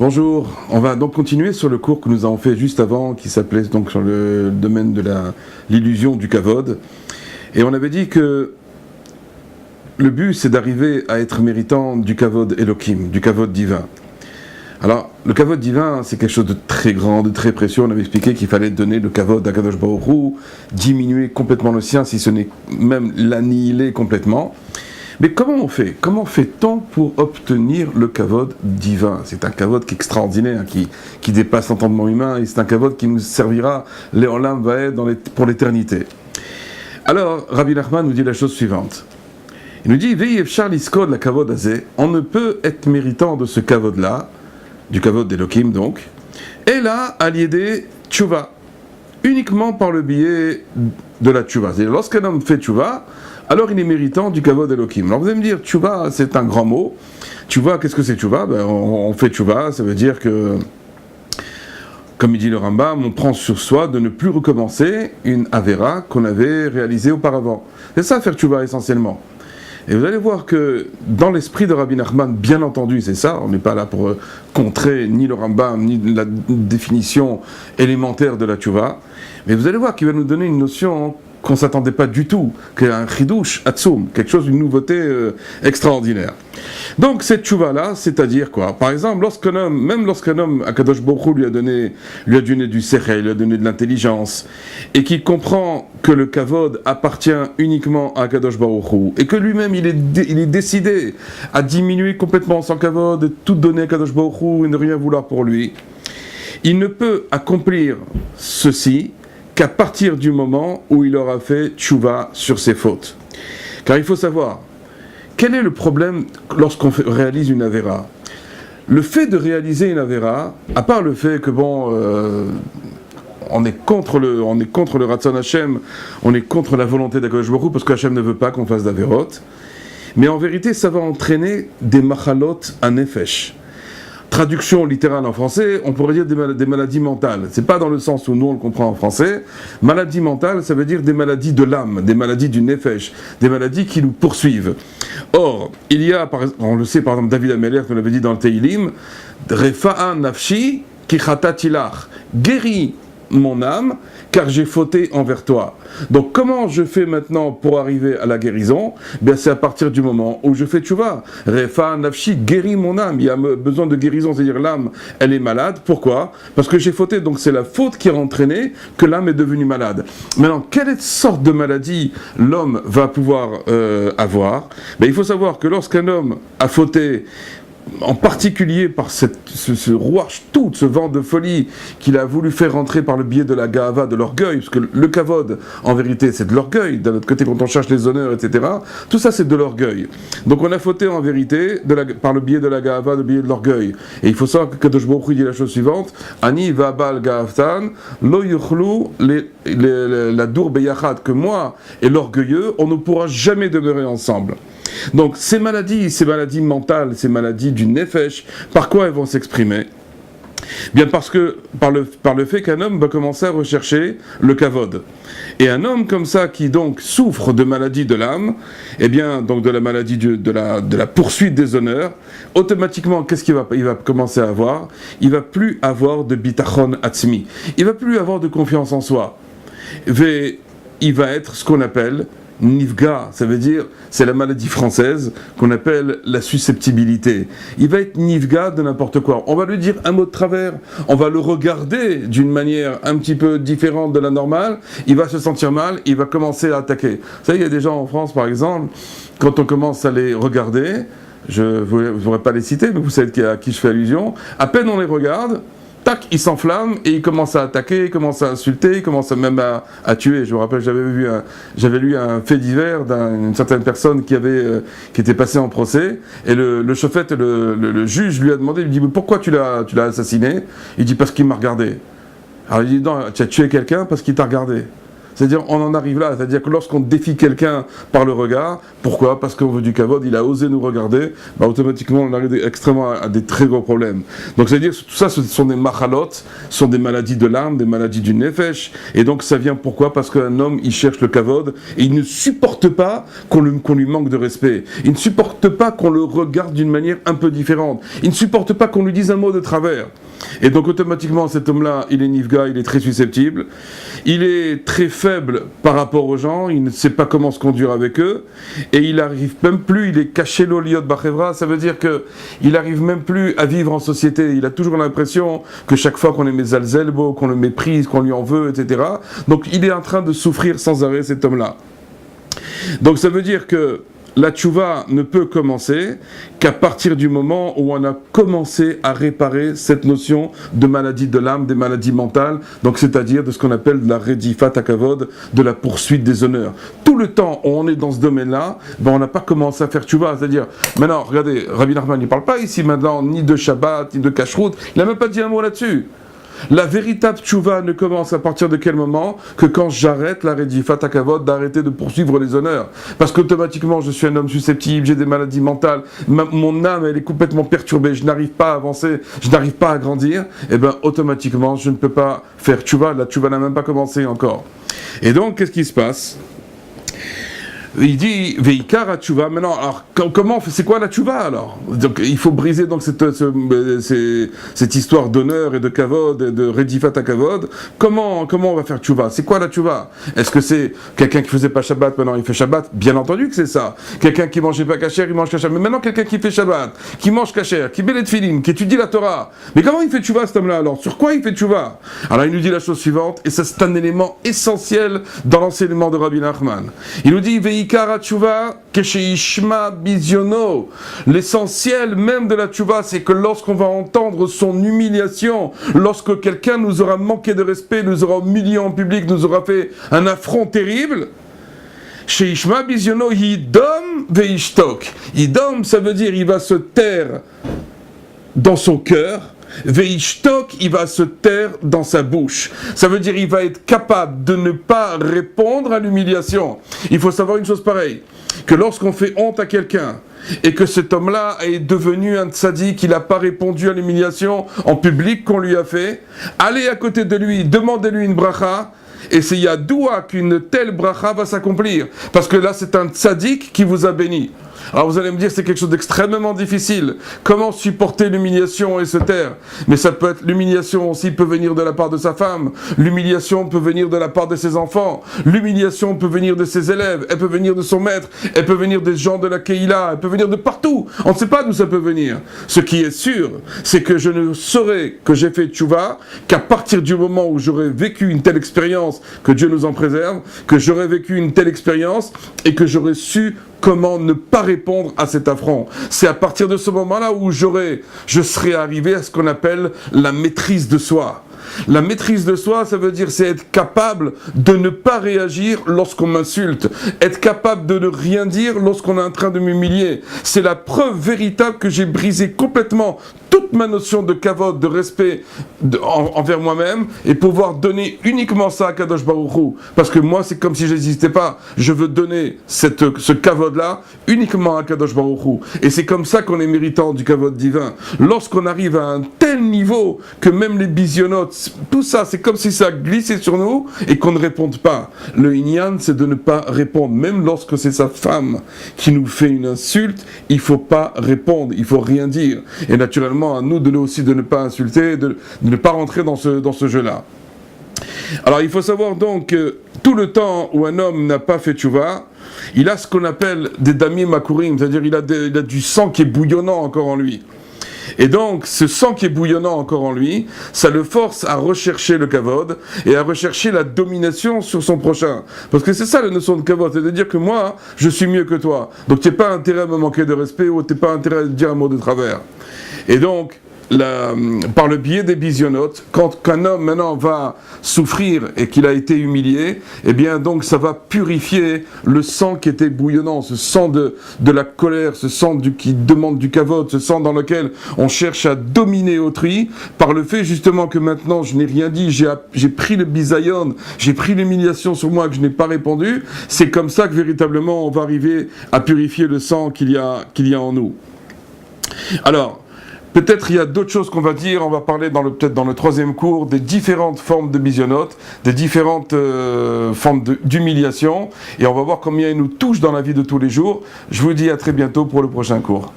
Bonjour, on va donc continuer sur le cours que nous avons fait juste avant, qui s'appelait donc sur le domaine de l'illusion du kavod. Et on avait dit que le but c'est d'arriver à être méritant du kavod Elohim, du kavod divin. Alors, le kavod divin, c'est quelque chose de très grand, de très précieux. On avait expliqué qu'il fallait donner le kavod à Kadosh Baruch Hu, diminuer complètement le sien, si ce n'est même l'annihiler complètement. Mais comment on fait? Comment fait-on pour obtenir le kavod divin? C'est un kavod qui est extraordinaire, qui dépasse l'entendement humain, et c'est un kavod qui nous servira, Léolam Vaed, pour l'éternité. Alors, Rabbi Nachman nous dit la chose suivante. Il nous dit, Ve'yev shar liskod la kavod azeh, on ne peut être méritant de ce kavod-là, du kavod d'Elohim donc, et là, à l'idée tchouva, uniquement par le biais de la tchouva. C'est-à-dire, lorsqu'un homme fait tchouva, alors il est méritant du kavod Elohim. Alors vous allez me dire, tchouva, c'est un grand mot. Tchouva, qu'est-ce que c'est tchouva? On fait tchouva, ça veut dire que, comme il dit le Rambam, on prend sur soi de ne plus recommencer une avéra qu'on avait réalisée auparavant. C'est ça, faire tchouva essentiellement. Et vous allez voir que dans l'esprit de Rabbi Nachman, bien entendu, c'est ça, on n'est pas là pour contrer ni le Rambam, ni la définition élémentaire de la tchouva, mais vous allez voir qu'il va nous donner une notion qu'on ne s'attendait pas du tout, qu'un chidouche atzum, quelque chose, une nouveauté extraordinaire. Donc cette tchouva-là, c'est-à-dire quoi? Par exemple, même lorsqu'un homme, Akadosh Baruch Hu lui a donné du sechel, lui a donné de l'intelligence, et qui comprend que le kavod appartient uniquement à Akadosh Baruch Hu, et que lui-même il est décidé à diminuer complètement son kavod, et tout donner à Akadosh Baruch Hu et ne rien vouloir pour lui, il ne peut accomplir ceci qu'à partir du moment où il aura fait tchouva sur ses fautes. Car il faut savoir, quel est le problème lorsqu'on réalise une avéra? Le fait de réaliser une avéra, à part le fait que on est contre le Ratzon Hashem, on est contre la volonté d'Akadosh Baruch Hu, parce que Hashem ne veut pas qu'on fasse d'avérot, mais en vérité ça va entraîner des machalot à nefesh. Traduction littérale en français, on pourrait dire des maladies mentales. C'est pas dans le sens où nous on le comprend en français. Maladie mentale, ça veut dire des maladies de l'âme, des maladies du nefesh, des maladies qui nous poursuivent. Or, il y a, on le sait par exemple, David Amelech, on l'avait dit dans le Teilim, Refa'a nafshi ki chatatilach, guéris mon âme, car j'ai fauté envers toi. Donc comment je fais maintenant pour arriver à la guérison? Bien c'est à partir du moment où je fais tchouva. Refa nafshi, guéris mon âme. Il y a besoin de guérison, c'est-à-dire l'âme, elle est malade. Pourquoi? Parce que j'ai fauté. Donc c'est la faute qui a entraîné que l'âme est devenue malade. Maintenant, quelle sorte de maladie l'homme va pouvoir avoir? Ben, il faut savoir que lorsqu'un homme a fauté, en particulier par ce rouage tout, ce vent de folie qu'il a voulu faire rentrer par le biais de la gava, de l'orgueil, parce que le kavod, en vérité, c'est de l'orgueil, d'un autre côté, quand on cherche les honneurs, etc., tout ça, c'est de l'orgueil. Donc on a fauté, en vérité, par le biais de la gava, le biais de l'orgueil. Et il faut savoir que Kadosh Baruch Hu dit la chose suivante, Ani vabal gavtan, lo yuchlu la dour beyachad, que moi et l'orgueilleux, on ne pourra jamais demeurer ensemble. Donc ces maladies mentales, ces maladies du nefesh, par quoi elles vont s'exprimer? Bien parce que par le fait qu'un homme va commencer à rechercher le kavod. Et un homme comme ça qui donc souffre de maladie de l'âme, et bien donc de la maladie de la poursuite des honneurs, automatiquement qu'est-ce qu'il va commencer à avoir? Il va plus avoir de bitachon atzmi. Il va plus avoir de confiance en soi. Il va être ce qu'on appelle Nifga, ça veut dire, c'est la maladie française qu'on appelle la susceptibilité. Il va être Nifga de n'importe quoi. On va lui dire un mot de travers, on va le regarder d'une manière un petit peu différente de la normale, il va se sentir mal, il va commencer à attaquer. Vous savez, il y a des gens en France, par exemple, quand on commence à les regarder, je ne voudrais pas les citer, mais vous savez à qui je fais allusion, à peine on les regarde, tac, il s'enflamme et il commence à attaquer, il commence à insulter, il commence même à tuer. Je me rappelle, j'avais lu un fait divers d'une certaine personne qui était passée en procès, et le chauffette, le juge lui a demandé, il lui dit, mais pourquoi tu l'as assassiné? Il dit, parce qu'il m'a regardé. Alors il dit, non, tu as tué quelqu'un parce qu'il t'a regardé. C'est-à-dire, on en arrive là. C'est-à-dire que lorsqu'on défie quelqu'un par le regard, pourquoi? Parce qu'on veut du kavod, il a osé nous regarder, bah, automatiquement, on arrive extrêmement à des très gros problèmes. Donc, c'est-à-dire, tout ça, ce sont des machalot, ce sont des maladies de l'âme, des maladies du nefesh. Et donc, ça vient pourquoi? Parce qu'un homme, il cherche le kavod et il ne supporte pas qu'on lui manque de respect. Il ne supporte pas qu'on le regarde d'une manière un peu différente. Il ne supporte pas qu'on lui dise un mot de travers. Et donc automatiquement cet homme-là, il est nifga, il est très susceptible, il est très faible par rapport aux gens, il ne sait pas comment se conduire avec eux, et il n'arrive même plus, il est caché l'oliot bachevra, ça veut dire qu'il n'arrive même plus à vivre en société, il a toujours l'impression que chaque fois qu'on est mezalzelbo, qu'on le méprise, qu'on lui en veut, etc. Donc il est en train de souffrir sans arrêt cet homme-là. Donc ça veut dire que la tchouva ne peut commencer qu'à partir du moment où on a commencé à réparer cette notion de maladie de l'âme, des maladies mentales, donc c'est-à-dire de ce qu'on appelle de la redifat akavod, de la poursuite des honneurs. Tout le temps où on est dans ce domaine-là, ben on n'a pas commencé à faire tchouva, c'est-à-dire, maintenant, regardez, Rabbi Nachman, il ne parle pas ici maintenant ni de Shabbat, ni de Kashrut, il n'a même pas dit un mot là-dessus. La véritable tchouva ne commence à partir de quel moment? Que quand j'arrête la redifat akavod, d'arrêter de poursuivre les honneurs. Parce qu'automatiquement, je suis un homme susceptible, j'ai des maladies mentales, mon âme, elle est complètement perturbée, je n'arrive pas à avancer, je n'arrive pas à grandir, et bien automatiquement, je ne peux pas faire tchouva, la tchouva n'a même pas commencé encore. Et donc, qu'est-ce qui se passe? Il dit Veikar tchouva. Maintenant, alors comment c'est quoi la tchouva alors? Donc il faut briser donc cette histoire d'honneur et de kavod et de redifat à kavod. Comment on va faire tchouva? C'est quoi la tchouva? Est-ce que c'est quelqu'un qui faisait pas Shabbat, maintenant il fait Shabbat? Bien entendu que c'est ça. Quelqu'un qui mangeait pas kasher, il mange kasher. Mais maintenant quelqu'un qui fait Shabbat, qui mange kasher, qui met les tefilin, qui étudie la Torah. Mais comment il fait tchouva cet homme-là alors? Sur quoi il fait tchouva? Alors il nous dit la chose suivante, et ça c'est un élément essentiel dans l'enseignement de Rabbi Nachman. Il nous dit l'essentiel même de la tchouva, c'est que lorsqu'on va entendre son humiliation, lorsque quelqu'un nous aura manqué de respect, nous aura humilié en public, nous aura fait un affront terrible, Sheishma bizyono yidom veishtok. Yidom, ça veut dire il va se taire dans son cœur. Veishtok, il va se taire dans sa bouche. Ça veut dire il va être capable de ne pas répondre à l'humiliation. Il faut savoir une chose pareille, que lorsqu'on fait honte à quelqu'un et que cet homme-là est devenu un tzaddik, qu'il n'a pas répondu à l'humiliation en public qu'on lui a fait, allez à côté de lui, demandez-lui une bracha, et c'est yadoua qu'une telle bracha va s'accomplir, parce que là c'est un tzaddik qui vous a béni. Alors vous allez me dire c'est quelque chose d'extrêmement difficile. Comment supporter l'humiliation et se taire? Mais ça peut être l'humiliation aussi peut venir de la part de sa femme. L'humiliation peut venir de la part de ses enfants. L'humiliation peut venir de ses élèves. Elle peut venir de son maître. Elle peut venir des gens de la Keïla. Elle peut venir de partout. On ne sait pas d'où ça peut venir. Ce qui est sûr, c'est que je ne saurai que j'ai fait tchouva qu'à partir du moment où j'aurai vécu une telle expérience, que Dieu nous en préserve, que j'aurai vécu une telle expérience et que j'aurai su comment ne pas répondre à cet affront. C'est à partir de ce moment-là où je serai arrivé à ce qu'on appelle la maîtrise de soi. La maîtrise de soi, ça veut dire c'est être capable de ne pas réagir lorsqu'on m'insulte, être capable de ne rien dire lorsqu'on est en train de m'humilier. C'est la preuve véritable que j'ai brisé complètement toute ma notion de kavod, de respect envers moi-même, et pouvoir donner uniquement ça à Kadosh Baruch Hu. Parce que moi, c'est comme si je n'existais pas. Je veux donner ce kavod-là uniquement à Kadosh Baruch Hu. Et c'est comme ça qu'on est méritant du kavod divin. Lorsqu'on arrive à un tel niveau que même les bisionotes, tout ça, c'est comme si ça glissait sur nous et qu'on ne réponde pas. Le inyan, c'est de ne pas répondre. Même lorsque c'est sa femme qui nous fait une insulte, il ne faut pas répondre, il ne faut rien dire. Et naturellement, à nous aussi de ne pas insulter, de ne pas rentrer dans ce jeu-là. Alors il faut savoir donc que tout le temps où un homme n'a pas fait tchouva, il a ce qu'on appelle des damim makurim, c'est-à-dire il a du sang qui est bouillonnant encore en lui. Et donc, ce sang qui est bouillonnant encore en lui, ça le force à rechercher le kavod et à rechercher la domination sur son prochain. Parce que c'est ça la notion de kavod, c'est-à-dire que moi, je suis mieux que toi. Donc, tu n'as pas intérêt à me manquer de respect ou tu n'as pas intérêt à dire un mot de travers. Et donc, par le biais des bisionotes, quand un homme maintenant va souffrir et qu'il a été humilié, eh bien donc ça va purifier le sang qui était bouillonnant, ce sang de la colère, ce sang qui demande du kavod, ce sang dans lequel on cherche à dominer autrui, par le fait justement que maintenant je n'ai rien dit, j'ai pris le bisayon, j'ai pris l'humiliation sur moi que je n'ai pas répondu, c'est comme ça que véritablement on va arriver à purifier le sang qu'il y a en nous. Alors, peut-être il y a d'autres choses qu'on va dire, on va parler peut-être dans le troisième cours des différentes formes de bisionotes, des différentes formes d'humiliation, et on va voir combien ils nous touchent dans la vie de tous les jours. Je vous dis à très bientôt pour le prochain cours.